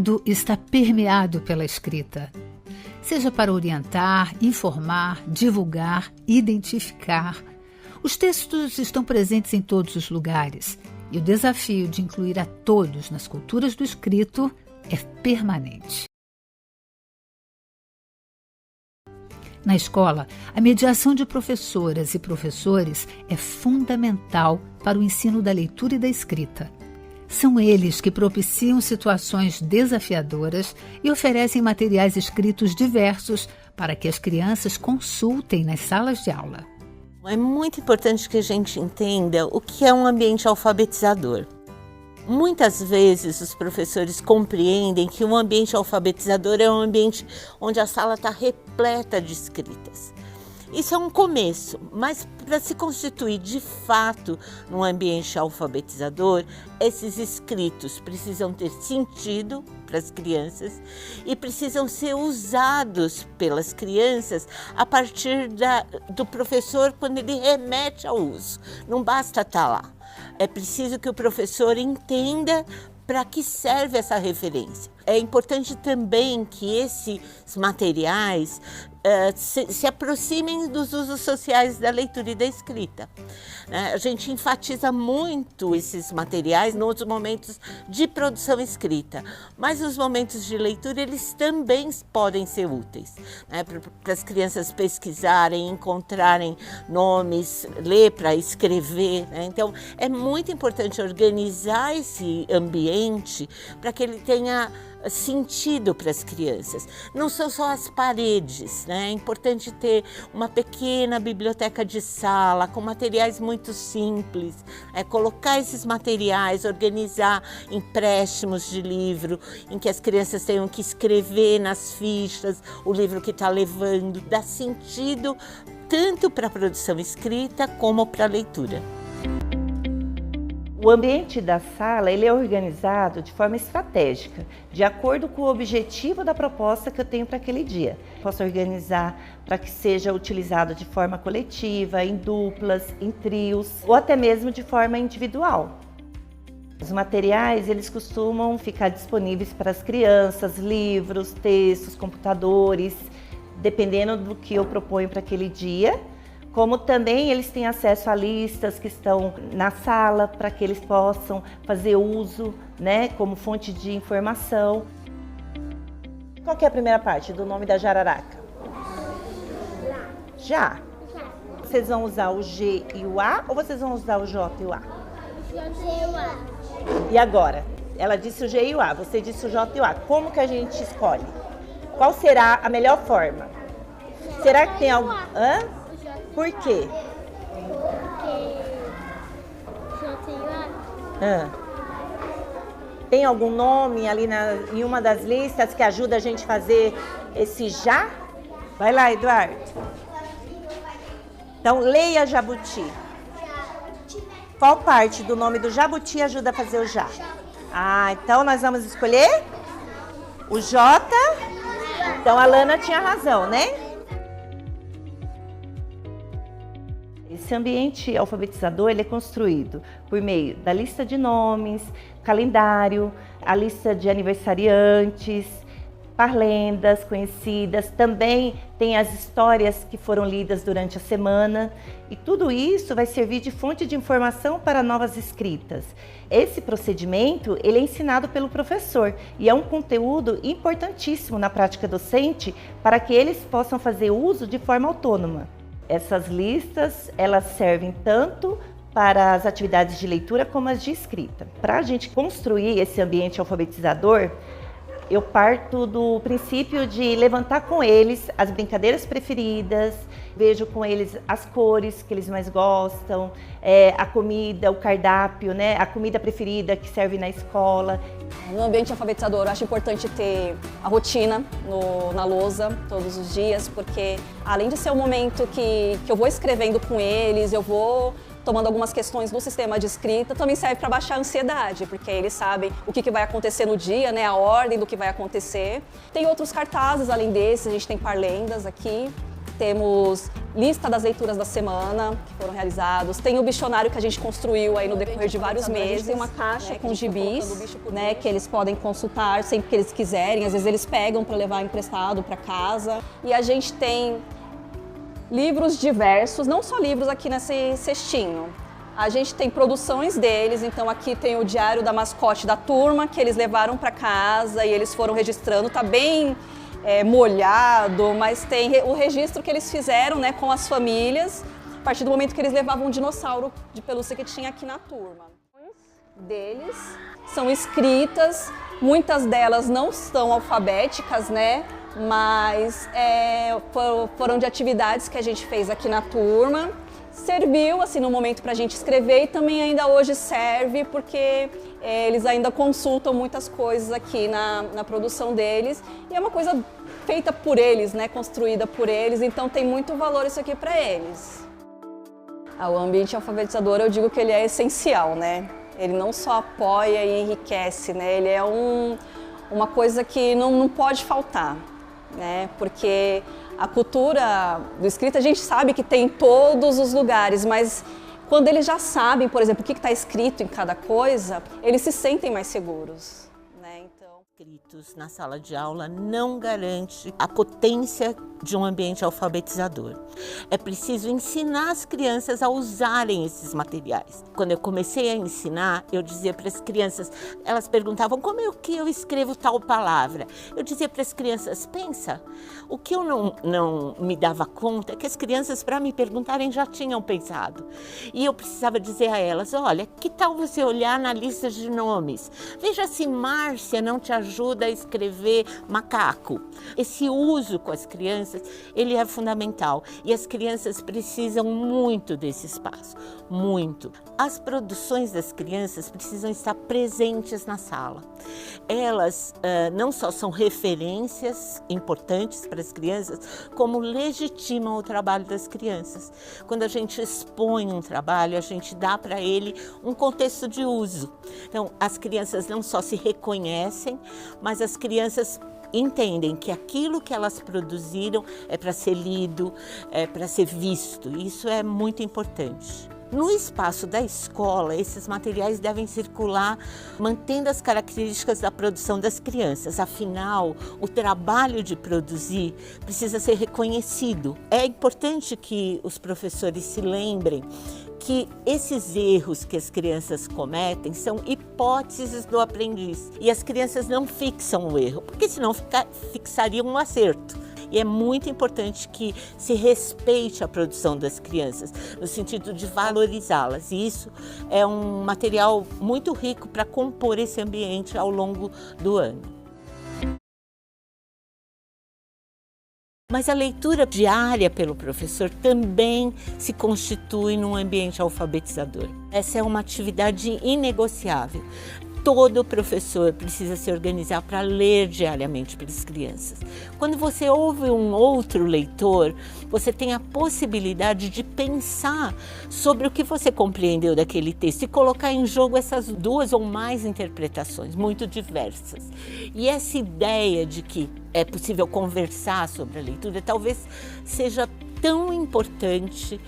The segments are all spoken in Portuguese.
mundo está permeado pela escrita. Seja para orientar, informar, divulgar, identificar. Os textos estão presentes em todos os lugares e o desafio de incluir a todos nas culturas do escrito é permanente. Na escola, a mediação de professoras e professores é fundamental para o ensino da leitura e da escrita. São eles que propiciam situações desafiadoras e oferecem materiais escritos diversos para que as crianças consultem nas salas de aula. É muito importante que a gente entenda o que é um ambiente alfabetizador. Muitas vezes os professores compreendem que um ambiente alfabetizador é um ambiente onde a sala está repleta de escritas. Isso é um começo, mas para se constituir de fato num ambiente alfabetizador, esses escritos precisam ter sentido para as crianças e precisam ser usados pelas crianças a partir do professor quando ele remete ao uso. Não basta estar lá. É preciso que o professor entenda para que serve essa referência. É importante também que esses materiais se aproximem dos usos sociais da leitura e da escrita. A gente enfatiza muito esses materiais nos momentos de produção escrita, mas os momentos de leitura eles também podem ser úteis, para as crianças pesquisarem, encontrarem nomes, ler para escrever. Então, é muito importante organizar esse ambiente para que ele tenha sentido para as crianças. Não são só as paredes, É importante ter uma pequena biblioteca de sala com materiais muito simples, colocar esses materiais, organizar empréstimos de livro em que as crianças tenham que escrever nas fichas o livro que está levando, dar sentido tanto para a produção escrita como para a leitura. O ambiente da sala ele é organizado de forma estratégica, de acordo com o objetivo da proposta que eu tenho para aquele dia. Posso organizar para que seja utilizado de forma coletiva, em duplas, em trios ou até mesmo de forma individual. Os materiais eles costumam ficar disponíveis para as crianças, livros, textos, computadores, dependendo do que eu proponho para aquele dia. Como também eles têm acesso a listas que estão na sala para que eles possam fazer uso, como fonte de informação. Qual que é a primeira parte do nome da jararaca? Já. Vocês vão usar o G e o A ou vocês vão usar o J e o A? J e o A. E agora? Ela disse o G e o A, você disse o J e o A. Como que a gente escolhe? Qual será a melhor forma? Será que tem algum... Por quê? Tem algum nome ali em uma das listas que ajuda a gente a fazer esse já? Vai lá, Eduardo. Então, leia jabuti. Qual parte do nome do jabuti ajuda a fazer o já? Então nós vamos escolher o J. Então, a Lana tinha razão, Esse ambiente alfabetizador ele é construído por meio da lista de nomes, calendário, a lista de aniversariantes, parlendas conhecidas, também tem as histórias que foram lidas durante a semana e tudo isso vai servir de fonte de informação para novas escritas. Esse procedimento ele é ensinado pelo professor e é um conteúdo importantíssimo na prática docente para que eles possam fazer uso de forma autônoma. Essas listas, elas servem tanto para as atividades de leitura como as de escrita. Para a gente construir esse ambiente alfabetizador, eu parto do princípio de levantar com eles as brincadeiras preferidas, vejo com eles as cores que eles mais gostam, a comida, o cardápio, a comida preferida que serve na escola. No ambiente alfabetizador, eu acho importante ter a rotina na lousa todos os dias, porque além de ser um momento que eu vou escrevendo com eles, eu vou tomando algumas questões no sistema de escrita, também serve para baixar a ansiedade, porque eles sabem o que vai acontecer no dia, a ordem do que vai acontecer. Tem outros cartazes além desses, a gente tem parlendas aqui. temos lista das leituras da semana que foram realizados, tem o bicionário que a gente construiu aí no decorrer de vários meses, tem uma caixa com gibis, né, que eles podem consultar sempre que eles quiserem, às vezes eles pegam para levar emprestado para casa. E a gente tem livros diversos, não só livros aqui nesse cestinho. A gente tem produções deles, então aqui tem o diário da mascote da turma, que eles levaram para casa e eles foram registrando, tá bem molhado, mas tem o registro que eles fizeram, né, com as famílias, a partir do momento que eles levavam um dinossauro de pelúcia que tinha aqui na turma. Deles são escritas, muitas delas não estão alfabéticas, né, mas foram de atividades que a gente fez aqui na turma. Serviu, assim, no momento para a gente escrever e também ainda hoje serve porque eles ainda consultam muitas coisas aqui na produção deles e é uma coisa feita por eles, né, construída por eles, então tem muito valor isso aqui para eles. O ambiente alfabetizador, eu digo que ele é essencial, né? Ele não só apoia e enriquece, né? Ele é uma coisa que não pode faltar, né? Porque a cultura do escrito a gente sabe que tem em todos os lugares, mas quando eles já sabem, por exemplo, o que está escrito em cada coisa, eles se sentem mais seguros, né? Então, escritos na sala de aula não garante a potência de um ambiente alfabetizador. É preciso ensinar as crianças a usarem esses materiais. Quando eu comecei a ensinar, eu dizia para as crianças, elas perguntavam como é que eu escrevo tal palavra. Eu dizia para as crianças, pensa, o que eu não me dava conta é que as crianças, para me perguntarem, já tinham pensado. E eu precisava dizer a elas, olha, que tal você olhar na lista de nomes? Veja se Márcia não te ajuda a escrever macaco. Esse uso com as crianças, ele é fundamental e as crianças precisam muito desse espaço, muito. As produções das crianças precisam estar presentes na sala. Elas não só são referências importantes para as crianças, como legitimam o trabalho das crianças. Quando a gente expõe um trabalho, a gente dá para ele um contexto de uso. Então, as crianças não só se reconhecem, mas as crianças entendem que aquilo que elas produziram é para ser lido, é para ser visto. Isso é muito importante. No espaço da escola, esses materiais devem circular mantendo as características da produção das crianças. Afinal, o trabalho de produzir precisa ser reconhecido. É importante que os professores se lembrem que esses erros que as crianças cometem são hipóteses do aprendiz. E as crianças não fixam o erro, porque senão fixariam um acerto. E é muito importante que se respeite a produção das crianças, no sentido de valorizá-las. E isso é um material muito rico para compor esse ambiente ao longo do ano. Mas a leitura diária pelo professor também se constitui num ambiente alfabetizador. Essa é uma atividade inegociável. Todo professor precisa se organizar para ler diariamente para as crianças. Quando você ouve um outro leitor, você tem a possibilidade de pensar sobre o que você compreendeu daquele texto e colocar em jogo essas duas ou mais interpretações muito diversas. E essa ideia de que é possível conversar sobre a leitura talvez seja tão importante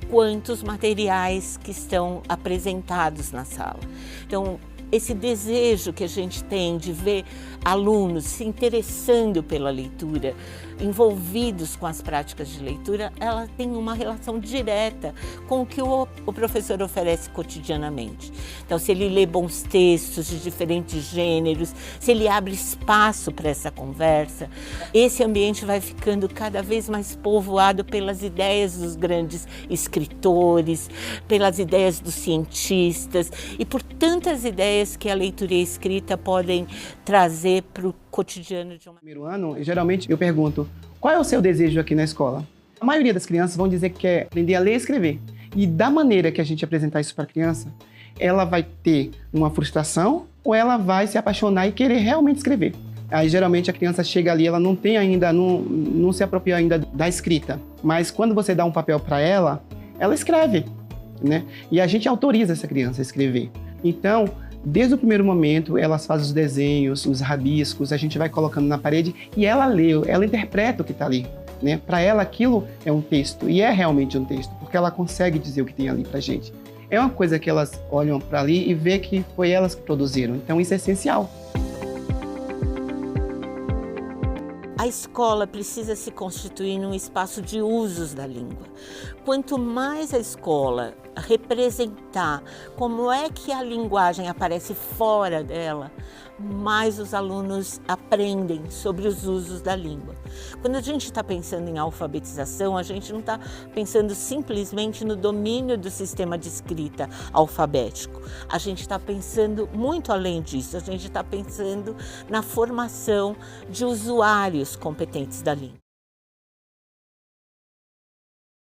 quanto os materiais que estão apresentados na sala. Então, esse desejo que a gente tem de ver alunos se interessando pela leitura, envolvidos com as práticas de leitura, ela tem uma relação direta com o que o professor oferece cotidianamente. Então, se ele lê bons textos de diferentes gêneros, se ele abre espaço para essa conversa, esse ambiente vai ficando cada vez mais povoado pelas ideias dos grandes escritores, pelas ideias dos cientistas e por tantas ideias que a leitura e a escrita podem trazer para o cotidiano de uma... No primeiro ano, geralmente eu pergunto, qual é o seu desejo aqui na escola? A maioria das crianças vão dizer que quer aprender a ler e escrever. E da maneira que a gente apresentar isso para a criança, ela vai ter uma frustração ou ela vai se apaixonar e querer realmente escrever. Aí geralmente a criança chega ali, ela não tem ainda, não se apropriou ainda da escrita. Mas quando você dá um papel para ela escreve, né? E a gente autoriza essa criança a escrever. Então, desde o primeiro momento, elas fazem os desenhos, os rabiscos, a gente vai colocando na parede e ela lê, ela interpreta o que está ali. né? Para ela aquilo é um texto, e é realmente um texto, porque ela consegue dizer o que tem ali para a gente. É uma coisa que elas olham para ali e vê que foi elas que produziram, então isso é essencial. A escola precisa se constituir num espaço de usos da língua. Quanto mais a escola representar como é que a linguagem aparece fora dela, mais os alunos aprendem sobre os usos da língua. Quando a gente está pensando em alfabetização, a gente não está pensando simplesmente no domínio do sistema de escrita alfabético. A gente está pensando muito além disso, a gente está pensando na formação de usuários competentes da língua.